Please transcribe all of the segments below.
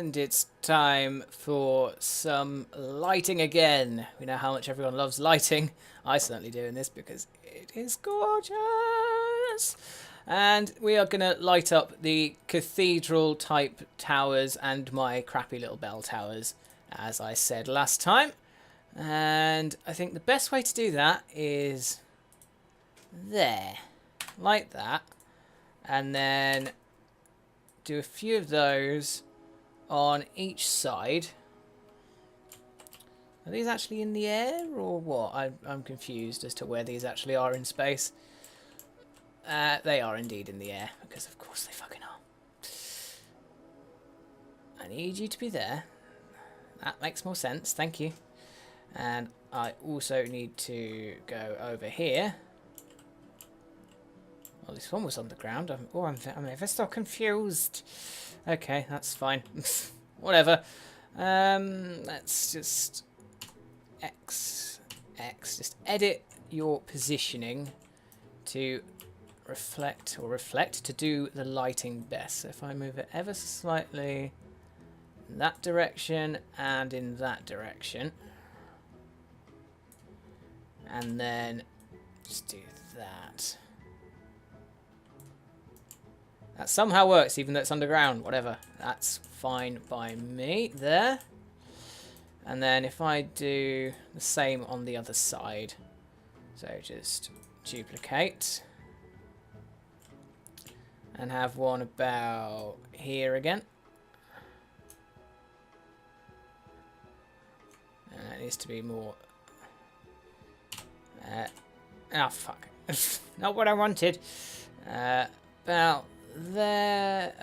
And it's time for some lighting again. We know how much everyone loves lighting. I certainly do in this because it is gorgeous. And we are going to light up the cathedral type towers and my crappy little bell towers, as I said last time. And I think the best way to do that is there, like that. And then do a few of those on each side. Are these actually in the air or what? I'm confused as to where these actually are in space. They are indeed in the air, because of course they fucking are. I need you to be there. That makes more sense, thank you. And I also need to go over here. Well, this one was on the ground. I'm ever so confused. Okay, that's fine. Whatever. Let's just X. Just edit your positioning to reflect to do the lighting best. So if I move it ever so slightly in that direction and in that direction, and then just do that. That somehow works, even though it's underground. Whatever. That's fine by me. There. And then if I do the same on the other side. So just duplicate. And have one about here again. And that needs to be more... oh, fuck. Not what I wanted. About there,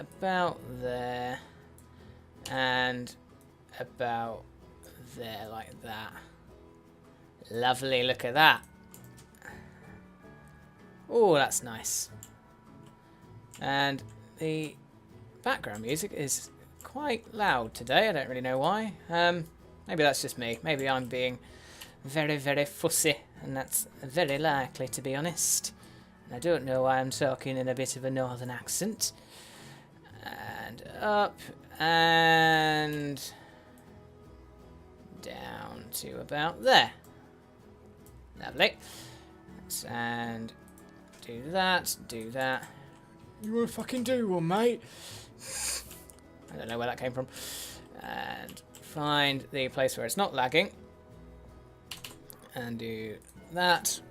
and about there, like that. Lovely, look at that. Oh, that's nice. And the background music is quite loud today. I don't really know why. Maybe that's just me. Maybe I'm being very, very fussy, and that's very likely, to be honest. I don't know why I'm talking in a bit of a northern accent. And up and down to about there. Lovely. And do that, do that. You won't fucking do one, mate. I don't know where that came from. And find the place where it's not lagging. And do that.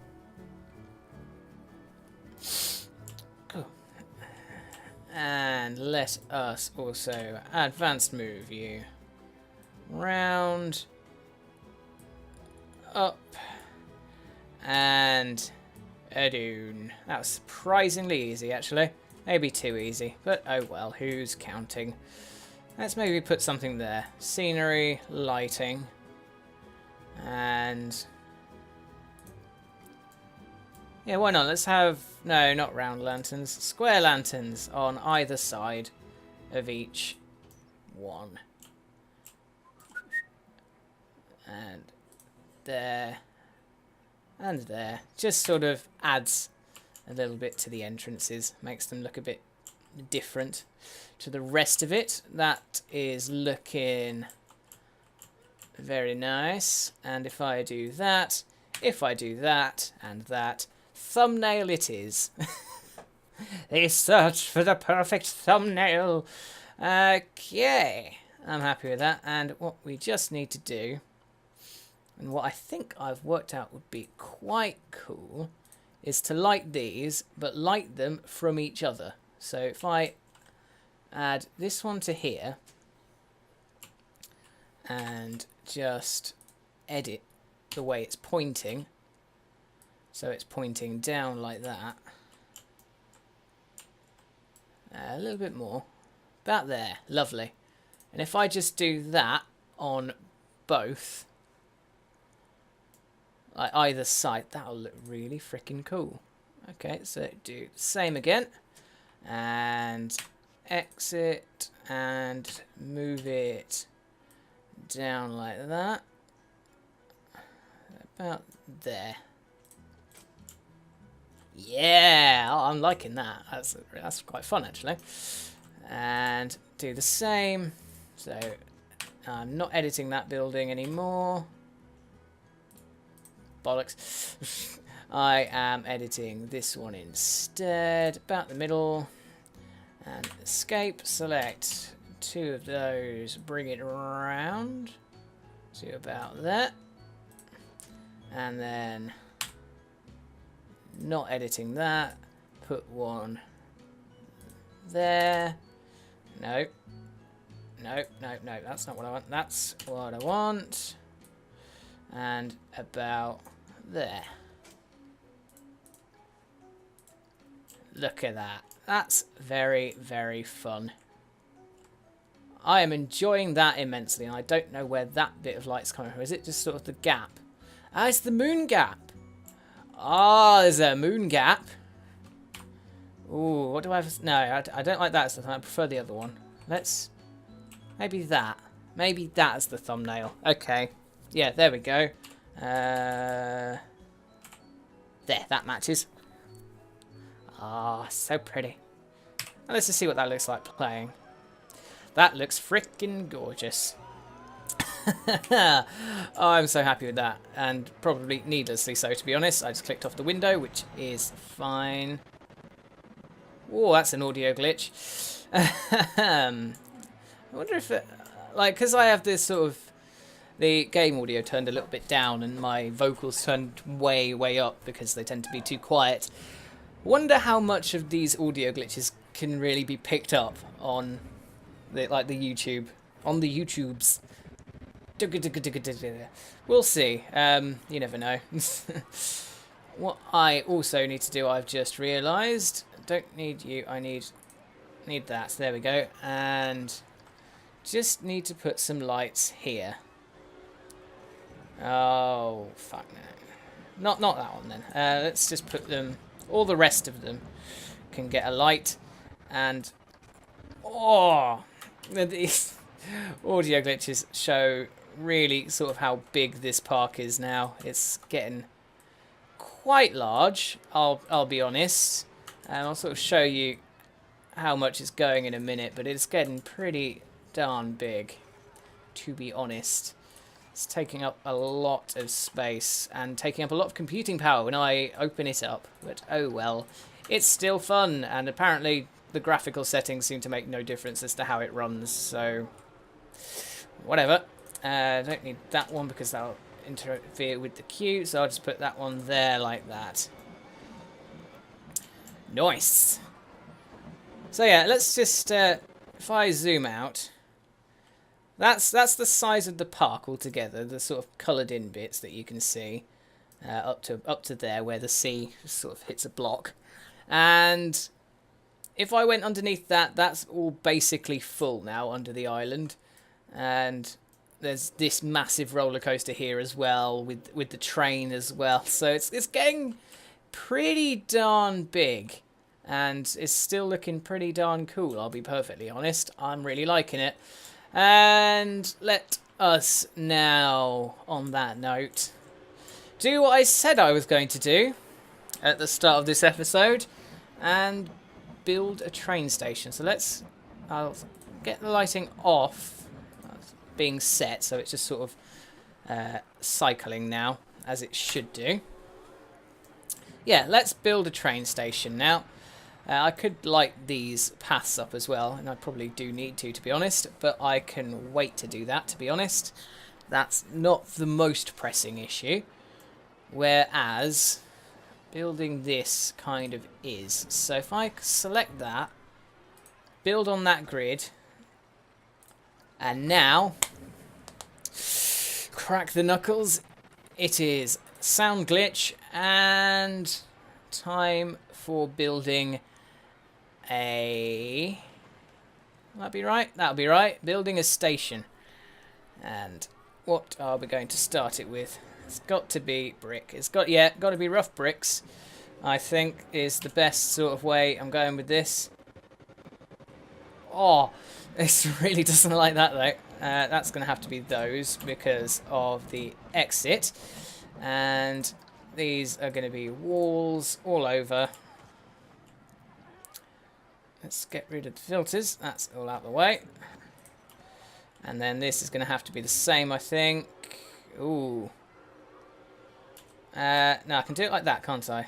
And let us also advanced move you round, up, and a doon. That was surprisingly easy, actually. Maybe too easy, but oh well, who's counting? Let's maybe put something there. Scenery, lighting, and... yeah, why not? Let's have... no, not round lanterns. Square lanterns on either side of each one. And there. And there. Just sort of adds a little bit to the entrances. Makes them look a bit different to the rest of it. That is looking very nice. And if I do that, and that... thumbnail it is. They search for the perfect thumbnail. Okay, I'm happy with that. And what we just need to do, and what I think I've worked out would be quite cool, is to light these, but light them from each other. So if I add this one to here, and just edit the way it's pointing, so it's pointing down like that. A little bit more. About there. Lovely. And if I just do that on both, like either side, that'll look really freaking cool. Okay, so do the same again. And exit and move it down like that. About there. Yeah, oh, I'm liking that. That's quite fun, actually. And do the same So I'm not editing that building anymore. Bollocks. I am editing this one instead, about the middle. And escape, select 2 of those, bring it around to about that. And then, not editing that, put one there. No, that's not what I want. That's what I want. And about there. Look at that. That's very, very fun. I am enjoying that immensely, and I don't know where that bit of light's coming from. Is it just sort of the gap? Ah, it's the moon gap. Ah, there's a moon gap. Ooh, what do I have? No, I don't like that. I prefer the other one. Let's... Maybe that. Maybe that's the thumbnail. Okay. Yeah, there we go. There, that matches. Ah, so pretty. Now let's just see what that looks like playing. That looks freaking gorgeous. Oh, I'm so happy with that. And probably needlessly so, to be honest. I just clicked off the window, which is fine. Oh, that's an audio glitch. I wonder if it... Like, because I have this sort of... The game audio turned a little bit down and my vocals turned way, way up because they tend to be too quiet. Wonder how much of these audio glitches can really be picked up on the YouTube, on the YouTubes. We'll see. You never know. What I also need to do, I've just realised. Don't need you. I need that. So there we go. And just need to put some lights here. Oh fuck no. Not that one then. Let's just put them. All the rest of them can get a light, and these audio glitches show really sort of how big this park is now. It's getting quite large. I'll be honest, and I'll sort of show you how much it's going in a minute. But it's getting pretty darn big, to be honest. It's taking up a lot of space and taking up a lot of computing power when I open it up. But oh well, it's still fun, and apparently the graphical settings seem to make no difference as to how it runs, so whatever. I don't need that one because that'll interfere with the queue, so I'll just put that one there like that. Nice! So yeah, let's just, if I zoom out... That's the size of the park altogether, the sort of coloured in bits that you can see up to there where the sea sort of hits a block. And if I went underneath that, that's all basically full now under the island. And there's this massive roller coaster here as well with the train as well. So it's getting pretty darn big. And it's still looking pretty darn cool, I'll be perfectly honest. I'm really liking it. And let us now, on that note, do what I said I was going to do at the start of this episode and build a train station. So I'll get the lighting off, being set, so it's just sort of cycling now, as it should do. Yeah, let's build a train station now. I could light these paths up as well, and I probably do need to be honest, but I can wait to do that, to be honest. That's not the most pressing issue, whereas building this kind of is. So if I select that, build on that grid, and now, crack the knuckles, it is sound glitch, and time for building a... That'll be right. That'll be right. Building a station. And what are we going to start it with? It's got to be brick. It's got to be rough bricks. I think is the best sort of way I'm going with this. Oh, this really doesn't like that though. That's going to have to be those because of the exit. And these are going to be walls all over. Let's get rid of the filters. That's all out of the way. And then this is going to have to be the same, I think. Ooh. No, I can do it like that, can't I?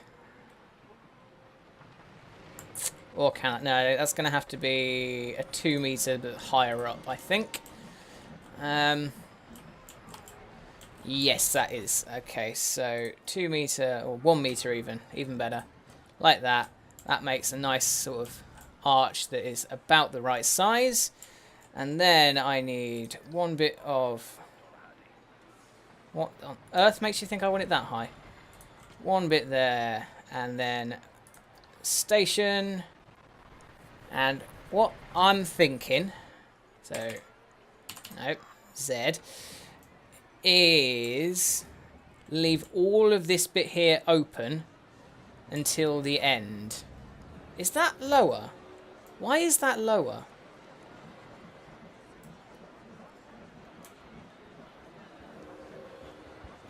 Or can I? No, that's going to have to be a 2 meter but higher up, I think. Yes, that is. Okay, so 2 meter, or 1 meter even better. Like that. That makes a nice sort of arch that is about the right size. And then I need one bit of... What on earth makes you think I want it that high? One bit there, and then station. And what I'm thinking, so, no, Z, is leave all of this bit here open until the end. Is that lower? Why is that lower?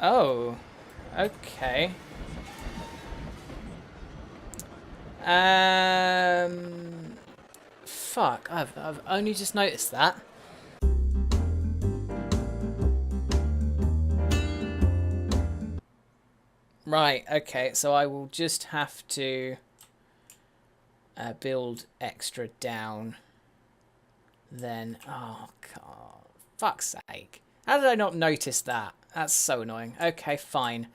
Oh, okay. Fuck, I've only just noticed that. Right, okay, so I will just have to build extra down then. Oh, God. Fuck's sake. How did I not notice that? That's so annoying. Okay, fine.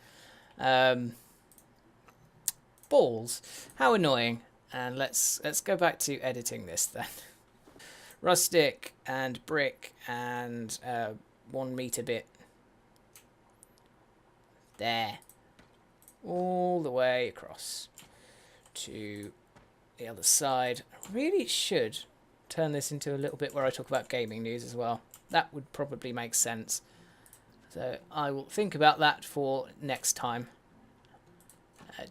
Balls. How annoying. And let's go back to editing this then. Rustic and brick and 1 meter bit. There. All the way across to the other side. I really should turn this into a little bit where I talk about gaming news as well. That would probably make sense. So I will think about that for next time.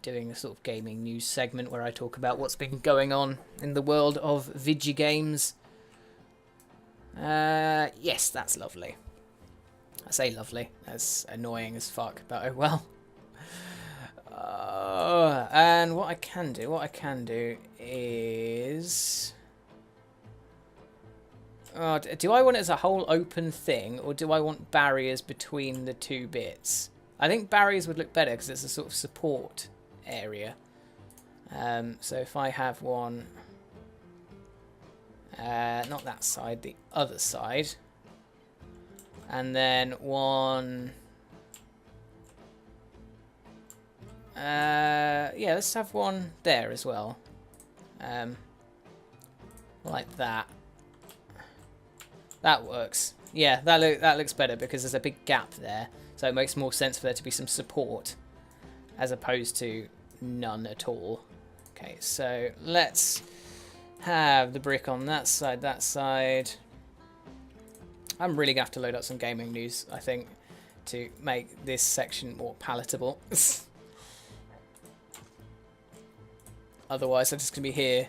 Doing a sort of gaming news segment where I talk about what's been going on in the world of video games. Yes, that's lovely. I say lovely. That's annoying as fuck, but oh well. And what I can do is... do I want it as a whole open thing, or do I want barriers between the 2 bits? I think barriers would look better because it's a sort of support area. So if I have one, not that side, the other side, and then one, yeah, let's have one there as well, like that. That works. Yeah, that looks better because there's a big gap there, so it makes more sense for there to be some support as opposed to none at all. Okay, so let's have the brick on that side. I'm really gonna have to load up some gaming news, I think, to make this section more palatable. Otherwise I'm just gonna be here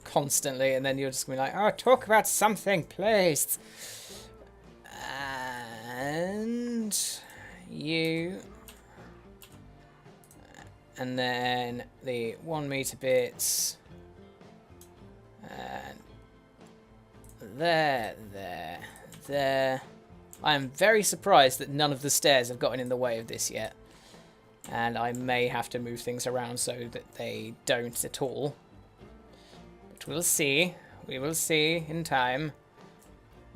constantly and then you're just gonna be like, oh, talk about something, please. And you, and then the 1 meter bits, and there. I am very surprised that none of the stairs have gotten in the way of this yet, and I may have to move things around so that they don't at all, but we'll see. We will see in time.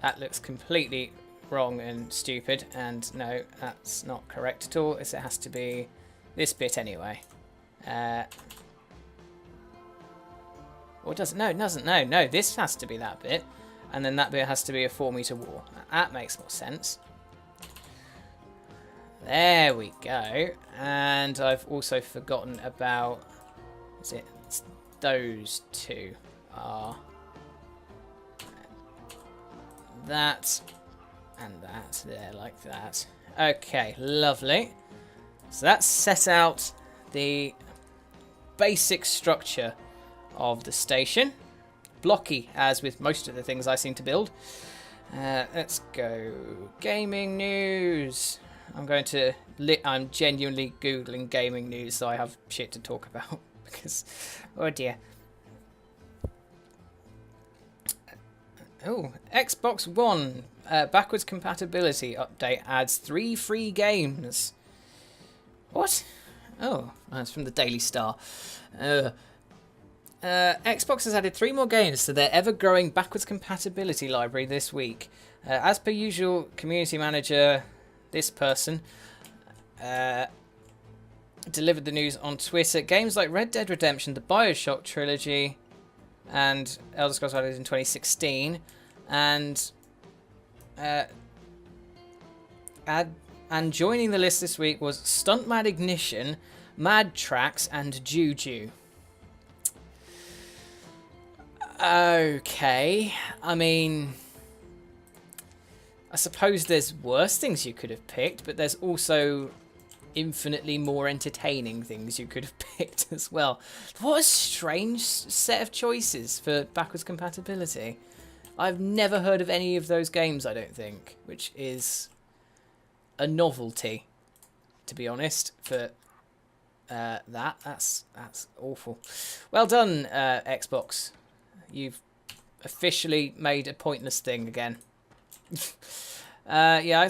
That looks completely wrong and stupid, and no, that's not correct at all. It has to be this bit anyway. Or does it? No, it doesn't. No, this has to be that bit, and then that bit has to be a 4 meter wall. That makes more sense. There we go. And I've also forgotten about, is it, it's those 2 are that and that there, like that. Okay, lovely. So that's set out the basic structure of the station. Blocky, as with most of the things I seem to build. Let's go gaming news. I'm genuinely Googling gaming news so I have shit to talk about because, oh dear. Oh, Xbox One backwards compatibility update adds 3 free games. What? Oh, that's from the Daily Star. Xbox has added 3 more games to their ever-growing backwards compatibility library this week. As per usual, community manager, this person, delivered the news on Twitter. Games like Red Dead Redemption, the Bioshock trilogy, and Elder Scrolls added in 2016, and joining the list this week was Stuntman Ignition, Mad Tracks, and Juju. Okay, I mean, I suppose there's worse things you could have picked, but there's also infinitely more entertaining things you could have picked as well. What a strange set of choices for backwards compatibility. I've never heard of any of those games, I don't think, which is a novelty, to be honest, for that's awful. Well done, Xbox. You've officially made a pointless thing again. Yeah,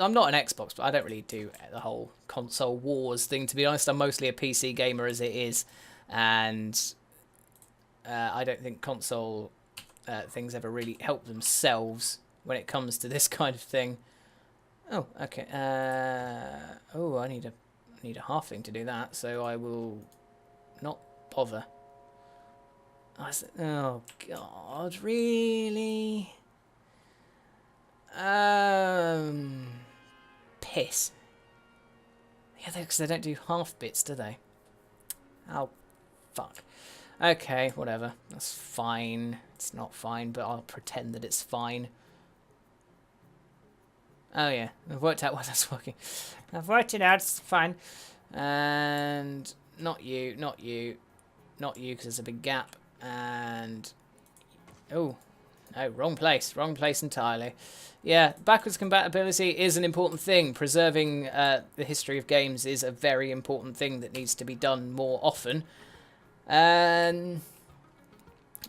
I'm not an Xbox, but I don't really do the whole console wars thing, to be honest. I'm mostly a PC gamer as it is, and I don't think console things ever really help themselves when it comes to this kind of thing. Oh, okay. Oh, I need a halfling to do that, so I will not bother. Oh God, really? Piss. Yeah, because they don't do half bits, do they? Oh, fuck. Okay, whatever. That's fine. It's not fine, but I'll pretend that it's fine. Oh yeah, I've worked out why that's working. I've worked it out, it's fine. And not you, not you, not you, because there's a big gap. And oh no, wrong place entirely. Yeah, backwards compatibility is an important thing. Preserving the history of games is a very important thing that needs to be done more often.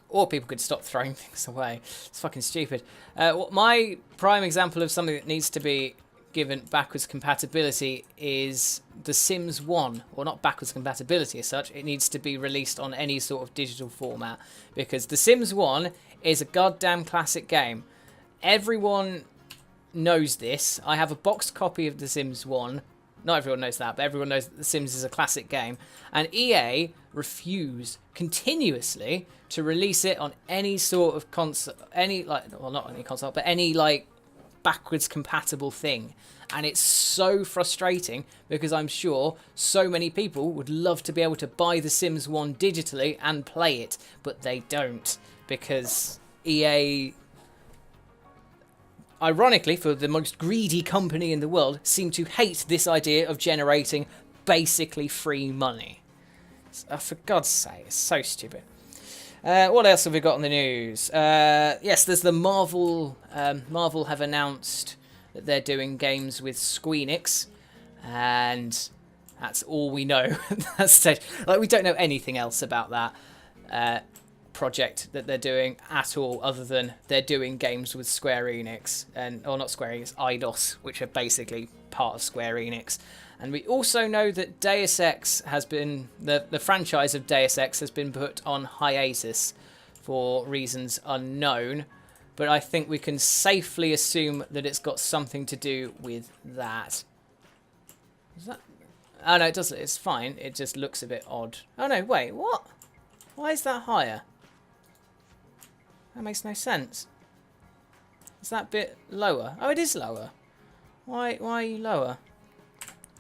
Or people could stop throwing things away. It's fucking stupid. My prime example of something that needs to be given backwards compatibility is The Sims 1. Well, not backwards compatibility as such. It needs to be released on any sort of digital format, because The Sims 1 is a goddamn classic game. Everyone knows this. I have a boxed copy of The Sims 1. Not everyone knows that, but everyone knows that The Sims is a classic game. And EA refuse continuously to release it on any sort of console, not any console, but any backwards compatible thing. And it's so frustrating, because I'm sure so many people would love to be able to buy The Sims 1 digitally and play it, but they don't, because EA, ironically, for the most greedy company in the world, seem to hate this idea of generating basically free money. For God's sake, it's so stupid. What else have we got on the news? Yes, there's the Marvel. Marvel have announced that they're doing games with Squeenix, and that's all we know at that stage. We don't know anything else about that project that they're doing at all, other than they're doing games with Square Enix, or not Square Enix, Eidos, which are basically part of Square Enix. And we also know that Deus Ex has been, the franchise of Deus Ex has been put on hiatus for reasons unknown, but I think we can safely assume that it's got something to do with that. Is that? Oh no, it doesn't. It's fine. It just looks a bit odd. Oh no, wait, what? Why is that higher? That makes no sense. Is that bit lower? Oh, it is lower. Why are you lower?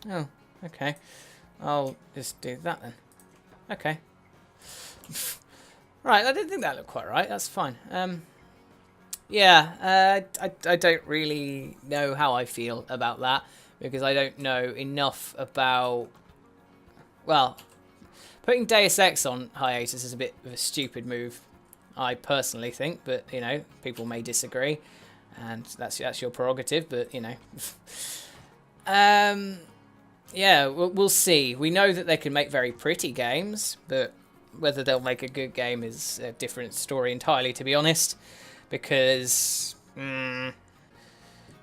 Oh, okay. I'll just do that then. Okay. Right, I didn't think that looked quite right. That's fine. Yeah, I don't really know how I feel about that, because I don't know enough about... Well, putting Deus Ex on hiatus is a bit of a stupid move, I personally think, but, you know, people may disagree, and that's your prerogative, but, you know. Yeah, we'll see. We know that they can make very pretty games, but whether they'll make a good game is a different story entirely, to be honest. because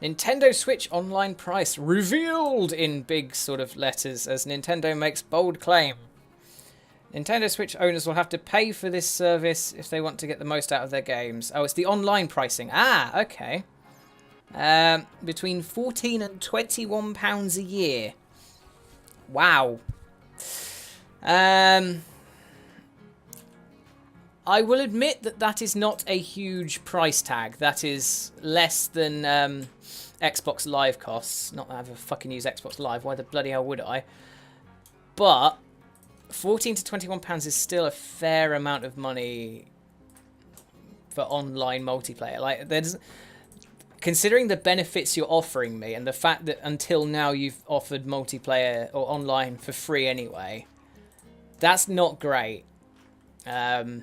Nintendo Switch online price revealed in big sort of letters as Nintendo makes bold claim. Nintendo Switch owners will have to pay for this service if they want to get the most out of their games. Oh, it's the online pricing. Ah, okay. Between £14 and £21 a year. Wow. I will admit that that is not a huge price tag. That is less than Xbox Live costs. Not that I ever fucking use Xbox Live. Why the bloody hell would I? But £14 to £21 is still a fair amount of money for online multiplayer. Like, there's, considering the benefits you're offering me and the fact that until now you've offered multiplayer or online for free anyway, that's not great. Like,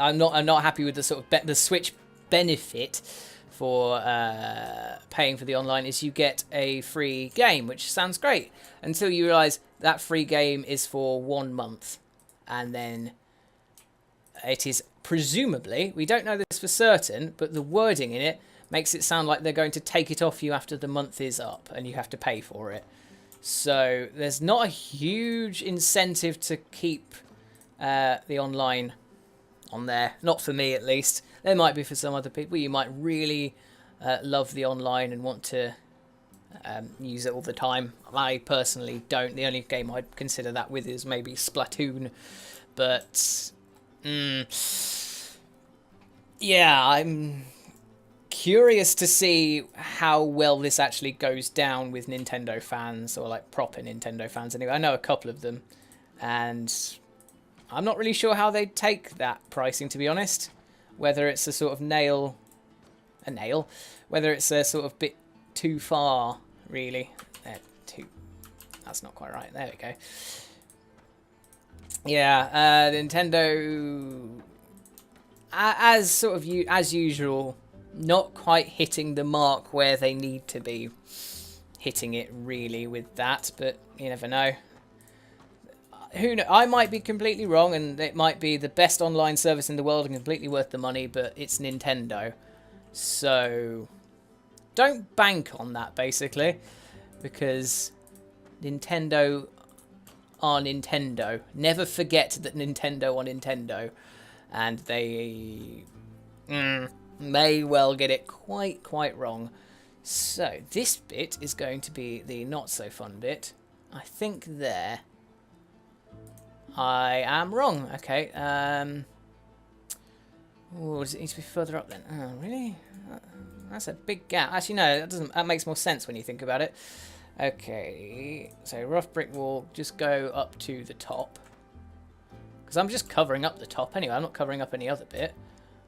I'm not happy with the sort of the Switch benefit for paying for the online is you get a free game, which sounds great until you realise that free game is for 1 month, and then it is presumably, we don't know this for certain, but the wording in it makes it sound like they're going to take it off you after the month is up and you have to pay for it. So there's not a huge incentive to keep the online on there. Not for me, at least. There might be for some other people. You might really love the online and want to use it all the time. I personally don't. The only game I'd consider that with is maybe Splatoon. But yeah, I'm curious to see how well this actually goes down with Nintendo fans, or like proper Nintendo fans anyway. I know a couple of them, and I'm not really sure how they'd take that pricing, to be honest. Whether it's a sort of whether it's a sort of bit too far, really. That's not quite right. There we go. Yeah, Nintendo, as usual, not quite hitting the mark where they need to be hitting it really with that, but you never know. Who knows? I might be completely wrong, and it might be the best online service in the world and completely worth the money, but it's Nintendo. So don't bank on that, basically, because Nintendo are Nintendo. Never forget that Nintendo are Nintendo, and they may well get it quite wrong. So this bit is going to be the not so fun bit. I think there I am wrong. Okay. Oh, does it need to be further up then? Oh, really? That's a big gap. Actually, no, that makes more sense when you think about it. Okay, so rough brick wall, just go up to the top. Because I'm just covering up the top anyway, I'm not covering up any other bit.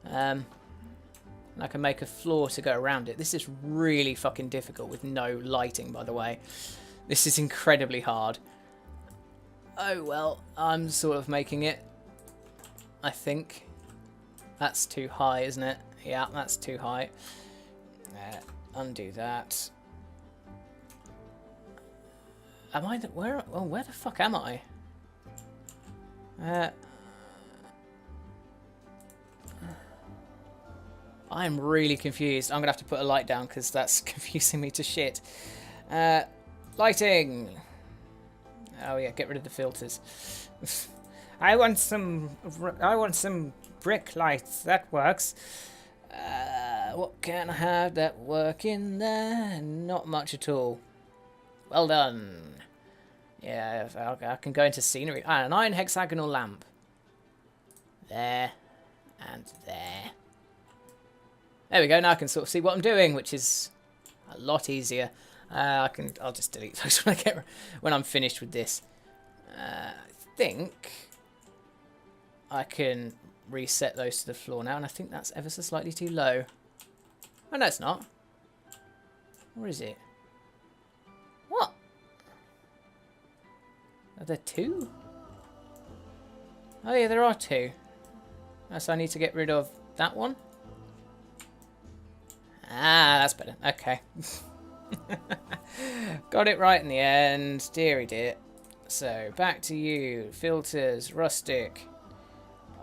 And I can make a floor to go around it. This is really fucking difficult with no lighting, by the way. This is incredibly hard. Oh well, I'm sort of making it, I think. That's too high, isn't it? Yeah, that's too high. Undo that. Am I where? Oh, where the fuck am I? I'm really confused. I'm gonna have to put a light down because that's confusing me to shit. Lighting. Oh yeah, get rid of the filters. I want some brick lights. That works. What can I have that work in there? Not much at all. Well done. Yeah, I can go into scenery. Ah, an iron hexagonal lamp. There. And there. There we go. Now I can sort of see what I'm doing, which is a lot easier. I'll just delete those when I'm finished with this. I think I can reset those to the floor now, and I think that's ever so slightly too low. Oh no, it's not. Where is it? What? Are there two? Oh yeah, there are two. Oh, so I need to get rid of that one. Ah, that's better. Okay. Got it right in the end. Deary dear. So, back to you. Filters, rustic,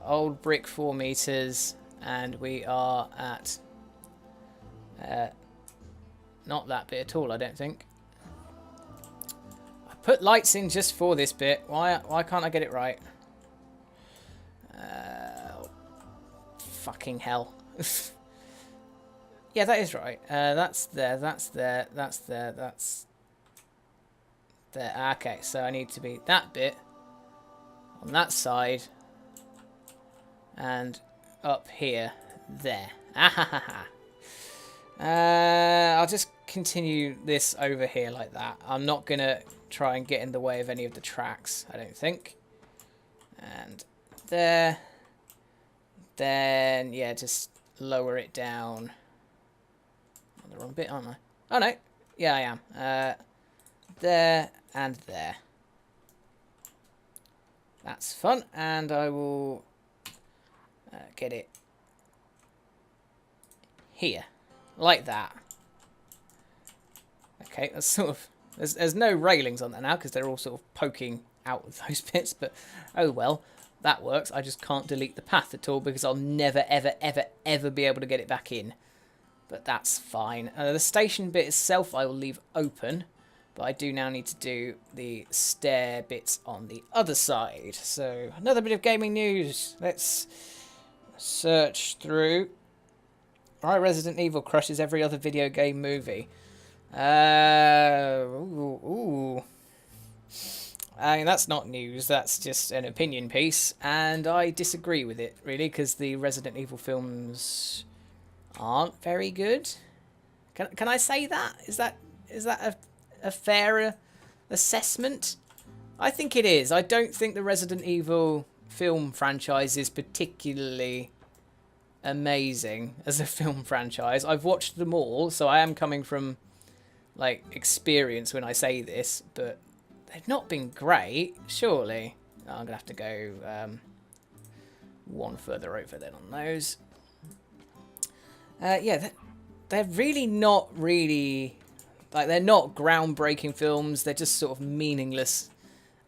old brick 4 meters. And we are at not that bit at all, I don't think. I put lights in just for this bit. Why can't I get it right? Fucking hell. Yeah, that is right. That's there, that's there, that's there, that's there. Okay, so I need to be that bit on that side and up here, there. I'll just continue this over here like that. I'm not going to try and get in the way of any of the tracks, I don't think. And there. Then, yeah, just lower it down. I'm on the wrong bit, aren't I? Oh, no. Yeah, I am. There and there. That's fun. And I will get it here. Like that. Okay, that's sort of... There's no railings on that now because they're all sort of poking out of those bits. But, oh well. That works. I just can't delete the path at all because I'll never, ever, ever, ever be able to get it back in. But that's fine. The station bit itself I will leave open. But I do now need to do the stair bits on the other side. So, another bit of gaming news. Let's search through. Alright, Resident Evil crushes every other video game movie. Ooh. I mean, that's not news, that's just an opinion piece, and I disagree with it, really, because the Resident Evil films aren't very good. Can I say that? Is that a fair assessment? I think it is. I don't think the Resident Evil film franchise is particularly amazing as a film franchise. I've watched them all, so I am coming from, like, experience when I say this, but... they've not been great, surely. Oh, I'm going to have to go one further over then on those. Yeah, they're really not really... like, they're not groundbreaking films. They're just sort of meaningless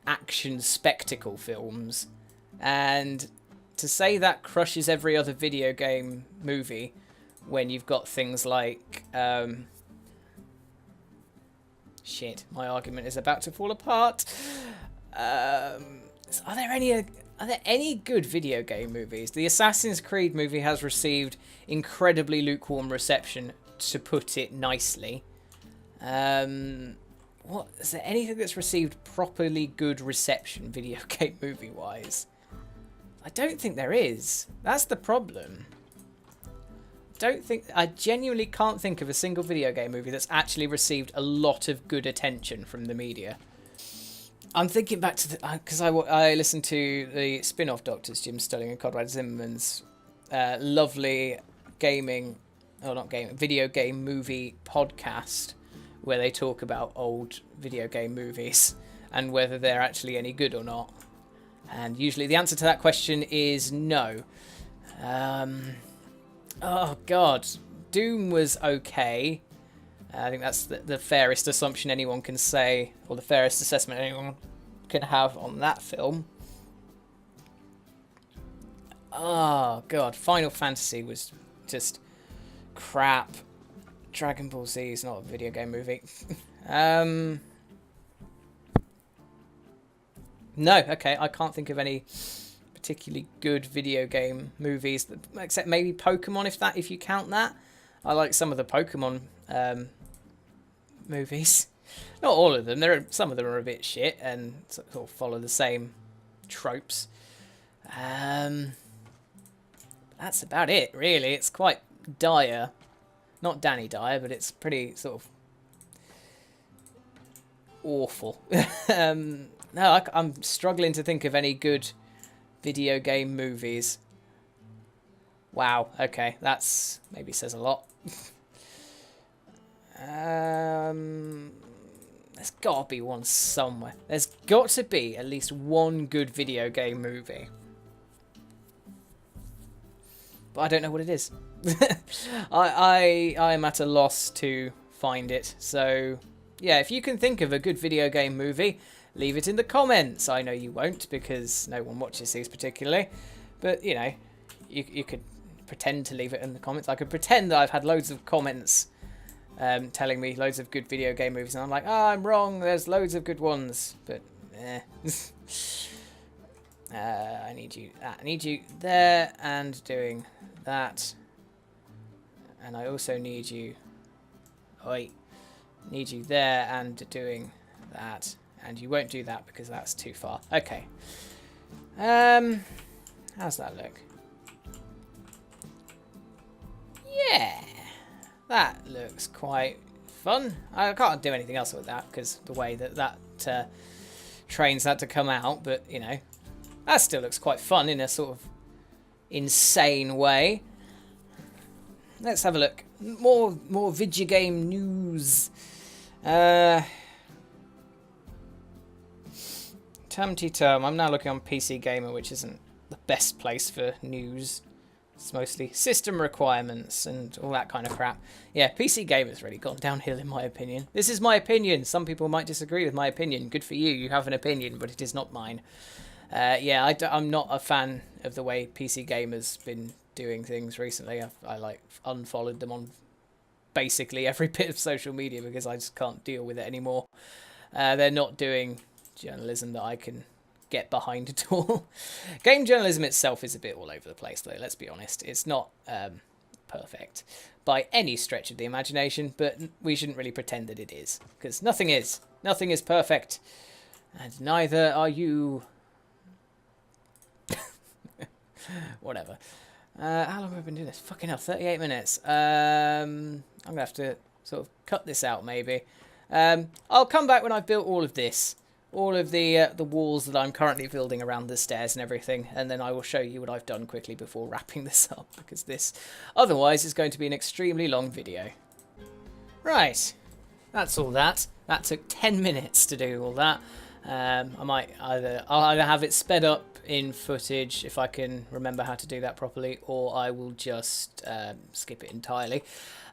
action spectacle films. And to say that crushes every other video game movie when you've got things like... shit, my argument is about to fall apart. Are there any good video game movies? The Assassin's Creed movie has received incredibly lukewarm reception, to put it nicely. What is there anything that's received properly good reception video game movie wise? I don't think there is. That's the problem. I genuinely can't think of a single video game movie that's actually received a lot of good attention from the media. I'm thinking back to because I listened to the spin-off Doctors, Jim Sterling and Conrad Zimmerman's lovely video game movie podcast where they talk about old video game movies and whether they're actually any good or not. And usually the answer to that question is no. Oh, God. Doom was okay. I think that's the fairest assumption anyone can say, or the fairest assessment anyone can have on that film. Oh, God. Final Fantasy was just crap. Dragon Ball Z is not a video game movie. No, okay. I can't think of any... particularly good video game movies, except maybe Pokemon, if you count that. I like some of the Pokemon movies. Not all of them. Some of them are a bit shit and sort of follow the same tropes. That's about it, really. It's quite dire. Not Danny Dyer, but it's pretty sort of awful. No, I'm struggling to think of any good video game movies. Wow, okay, that's maybe says a lot. There's got to be one somewhere. There's got to be at least one good video game movie. But I don't know what it is. I am at a loss to find it. So, yeah, if you can think of a good video game movie, leave it in the comments. I know you won't because no one watches these particularly. But, you know, you could pretend to leave it in the comments. I could pretend that I've had loads of comments telling me loads of good video game movies, and I'm like, oh, I'm wrong, there's loads of good ones, but I need you there and doing that, and I also need you there and doing that, and you won't do that because that's too far. Okay. How's that look? Yeah, that looks quite fun. I can't do anything else with that because the way that trains that to come out, but you know, that still looks quite fun in a sort of insane way. Let's have a look. More video game news. Tum-ty-tum. I'm now looking on PC Gamer, which isn't the best place for news. It's mostly system requirements and all that kind of crap. Yeah, PC Gamer's really gone downhill in my opinion. This is my opinion. Some people might disagree with my opinion. Good for you. You have an opinion, but it is not mine. Yeah, I'm not a fan of the way PC Gamer's been doing things recently. I like unfollowed them on basically every bit of social media because I just can't deal with it anymore. They're not doing journalism that I can get behind at all. Game journalism itself is a bit all over the place though, let's be honest. It's not perfect by any stretch of the imagination, but we shouldn't really pretend that it is, because nothing is. Nothing is perfect, and neither are you. Whatever. How long have I been doing this? Fucking hell, 38 minutes. I'm going to have to sort of cut this out, maybe. I'll come back when I've built all of this. All of the walls that I'm currently building around the stairs and everything. And then I will show you what I've done quickly before wrapping this up. Because this, otherwise, is going to be an extremely long video. Right. That's all that. That took 10 minutes to do all that. I'll either have it sped up in footage if I can remember how to do that properly, or I will just skip it entirely.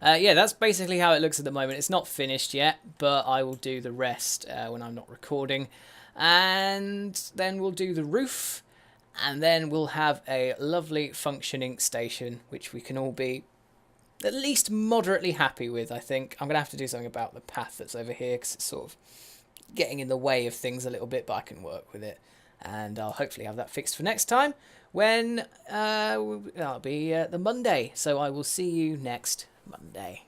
Yeah, that's basically how it looks at the moment. It's not finished yet, but I will do the rest when I'm not recording, and then we'll do the roof, and then we'll have a lovely functioning station which we can all be at least moderately happy with. I think I'm gonna have to do something about the path that's over here because it's sort of getting in the way of things a little bit, but I can work with it, and I'll hopefully have that fixed for next time when that'll be the Monday. So I will see you next Monday.